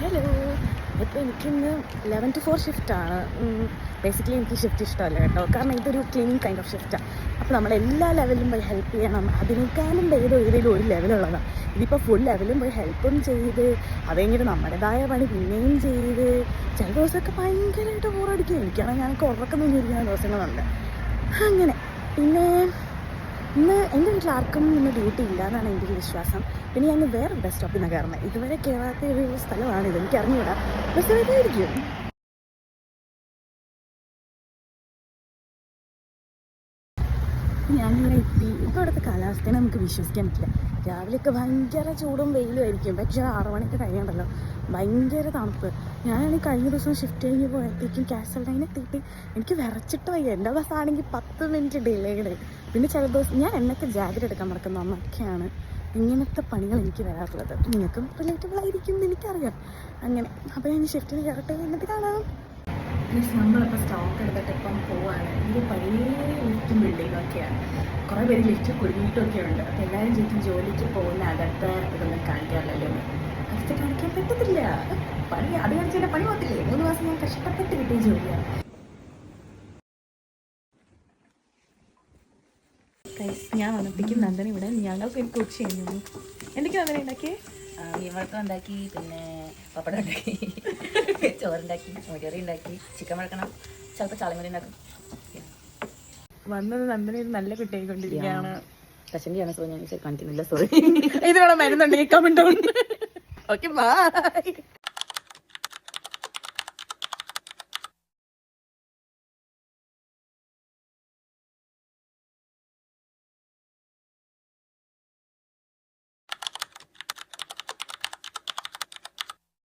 Hello. ഇപ്പോൾ എനിക്കിന്ന് 11 to 4 ഷിഫ്റ്റാണ്. Basically എനിക്ക് ഷിഫ്റ്റ് ഇഷ്ടമല്ല കേട്ടോ, കാരണം ഇതൊരു ക്ലീനിങ് കൈൻഡ് ഓഫ് ഷിഫ്റ്റാണ്. അപ്പോൾ നമ്മൾ എല്ലാ ലെവലിലും പോയി ഹെൽപ്പ് ചെയ്യണം. അതിനേക്കാളും ഏതെങ്കിലും ഒരു ലെവലുള്ളതാണ്. ഇതിപ്പോൾ ഫുൾ ലെവലും പോയി ഹെൽപ്പും ചെയ്ത് അത് കഴിഞ്ഞിട്ട് നമ്മുടേതായ പണി പിന്നെയും ചെയ്ത് ചില ദിവസമൊക്കെ ഭയങ്കരമായിട്ട് ബോറടിക്കും. എനിക്കാണെങ്കിൽ ഞങ്ങൾക്ക് ഉറക്കം നിന്നിരിക്കുന്ന ദിവസങ്ങളുണ്ട്. അങ്ങനെ പിന്നെ ഇന്ന് എൻ്റെ വീട്ടിൽ ആർക്കും ഇന്ന് ഡ്യൂട്ടി ഇല്ല എന്നാണ് എൻ്റെ ഒരു വിശ്വാസം. പിന്നെ ഞാൻ വേറെ ബസ് സ്റ്റോപ്പിൽ നിന്നാണ് കയറുന്നത്. ഇതുവരെ കയറാത്ത ഒരു സ്ഥലമാണിത്, എനിക്ക് അറിഞ്ഞുകൂടാ. ബസ് വരുമായിരിക്കും. ഞാനിവിടെ എത്തി. ഇപ്പോൾ ഇവിടുത്തെ കാലാവസ്ഥയെ നമുക്ക് വിശ്വസിക്കാൻ പറ്റില്ല. രാവിലെയൊക്കെ ഭയങ്കര ചൂടും വെയിലും ആയിരിക്കും, പക്ഷേ 6 മണിക്ക് കഴിയണ്ടല്ലോ ഭയങ്കര തണുപ്പ്. ഞാനാണെങ്കിൽ കഴിഞ്ഞ ദിവസം ഷിഫ്റ്റ് കഴിഞ്ഞ് പോയപ്പോഴേക്കും കാസൽ ലൈൻ എത്തിയിട്ട് എനിക്ക് വിറച്ചിട്ട് വയ്യ. എൻ്റെ ബസ്സാണെങ്കിൽ 10 മിനിറ്റ് ഡിലേഡ്. പിന്നെ ചില ദിവസം ഞാൻ എന്നൊക്കെ ജാക്കറ്റ് എടുക്കാൻ നടക്കുന്ന അമ്മയൊക്കെയാണ് ഇങ്ങനത്തെ പണികൾ എനിക്ക് വരാറുള്ളത്. നിങ്ങൾക്കും റിലേറ്റബിൾ ആയിരിക്കും എന്ന് എനിക്കറിയാം. അങ്ങനെ അപ്പോൾ ഞാൻ ഷിഫ്റ്റിന് കയറട്ടെ, എന്നിട്ട് കാണാം. നമ്മളിപ്പോൾ സ്റ്റോക്ക് എടുത്തിട്ട് ഇപ്പം പോവാണ്. ഇത് പഴയ ലിഫ്റ്റും ബിൽഡിങ്ങും ഒക്കെയാണ്. കുറേ പേര് ലിഫ്റ്റ് കുടുങ്ങിയിട്ടൊക്കെ ഉണ്ട്. അപ്പോൾ എല്ലാവരും ചോദിക്കും ജോലിക്ക് പോകുന്ന അകത്ത് ഇതൊന്നും കാണിക്കാറില്ലല്ലോ. അകത്ത് കാണിക്കാൻ പറ്റത്തില്ല. പണി അത് കാണിച്ചാൽ പണി പോകത്തില്ലേ. 3 മാസം ഞാൻ കഷ്ടപ്പെട്ട് കിട്ടിയ ജോലിയാണ്. ഞാൻ വന്നപ്പോഴേക്കും നന്ദന ഇവിടെ ഞങ്ങൾക്ക് എനിക്ക് കുക്ക് ചെയ്യുന്നു. എന്തൊക്കെയാണ് നന്ദന ഉണ്ടാക്കിയേ? മീൻവഴക്കം ഉണ്ടാക്കി, പിന്നെ പപ്പടം ഉണ്ടാക്കി, ചോറുണ്ടാക്കി, മോരുകറി ഉണ്ടാക്കി, ചിക്കൻ വഴക്കണം, ചിലപ്പോൾ ചളമരി ഉണ്ടാക്കും. വന്നത് നന്ദന നല്ല കുട്ടിയായിക്കൊണ്ടിരിക്കുകയാണ്. കശണ്ടിയാണ്, സോ ഞാൻ കാണിക്കുന്നില്ല, സോറി. ഇത് വേണം മരുന്നുണ്ടെങ്കിൽ കമന്റ്. Okay bye.